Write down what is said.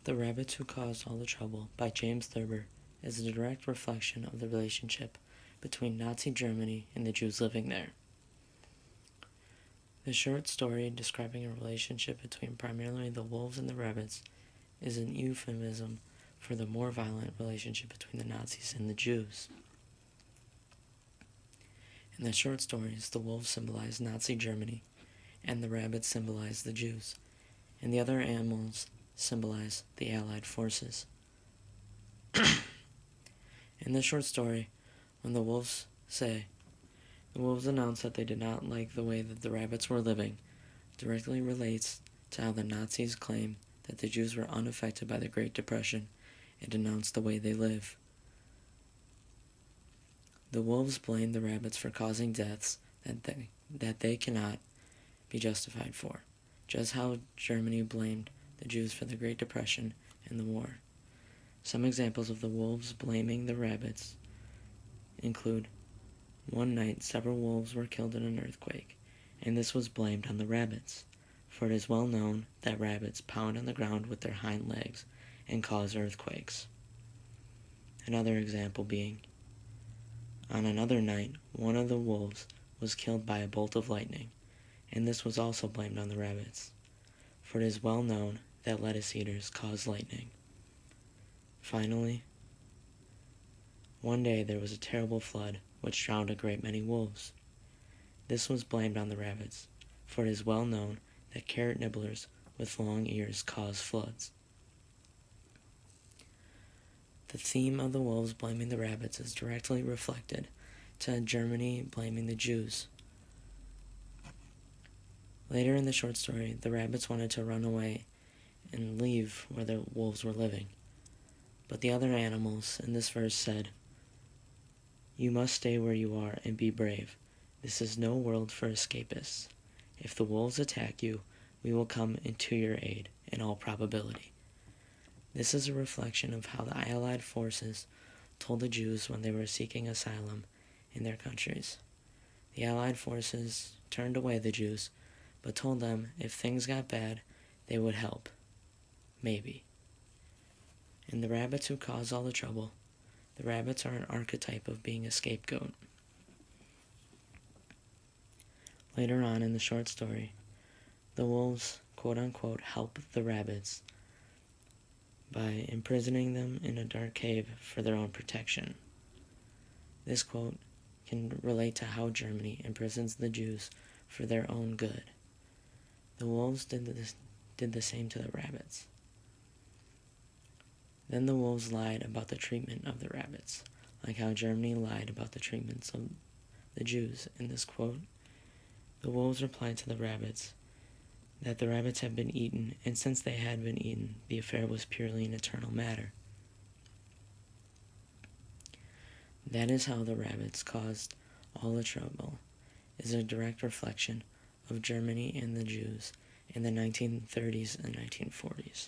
The Rabbits Who Caused All the Trouble by James Thurber is a direct reflection of the relationship between Nazi Germany and the Jews living there. The short story describing a relationship between primarily the wolves and the rabbits is an euphemism for the more violent relationship between the Nazis and the Jews. In the short stories, the wolves symbolize Nazi Germany, and the rabbits symbolize the Jews, and the other animals symbolize the Allied forces. In the short story, when the wolves announce that they did not like the way that the rabbits were living, directly relates to how the Nazis claim that the Jews were unaffected by the Great Depression and denounced the way they live. The wolves blame the rabbits for causing deaths that they cannot be justified for, just how Germany blamed the Jews for the Great Depression and the war. Some examples of the wolves blaming the rabbits include: one night several wolves were killed in an earthquake, and this was blamed on the rabbits, for it is well known that rabbits pound on the ground with their hind legs and cause earthquakes. Another example being: on another night, one of the wolves was killed by a bolt of lightning, and this was also blamed on the rabbits, for it is well known that lettuce eaters cause lightning. Finally, one day there was a terrible flood which drowned a great many wolves. This was blamed on the rabbits, for it is well known that carrot nibblers with long ears cause floods. The theme of the wolves blaming the rabbits is directly reflected to Germany blaming the Jews. Later in the short story, the rabbits wanted to run away and leave where the wolves were living. But the other animals in this verse said, "You must stay where you are and be brave. This is no world for escapists. If the wolves attack you, we will come to your aid in all probability." This is a reflection of how the Allied forces told the Jews when they were seeking asylum in their countries. The Allied forces turned away the Jews, but told them if things got bad, they would help. Maybe. In The Rabbits Who Caused All the Trouble, the rabbits are an archetype of being a scapegoat. Later on in the short story, the wolves, quote-unquote, help the rabbits by imprisoning them in a dark cave for their own protection. This quote can relate to how Germany imprisons the Jews for their own good. The wolves did the same to the rabbits. Then the wolves lied about the treatment of the rabbits, like how Germany lied about the treatments of the Jews. In this quote, the wolves replied to the rabbits that the rabbits had been eaten, and since they had been eaten, the affair was purely an eternal matter. That is how the rabbits caused all the trouble, is a direct reflection of Germany and the Jews in the 1930s and 1940s.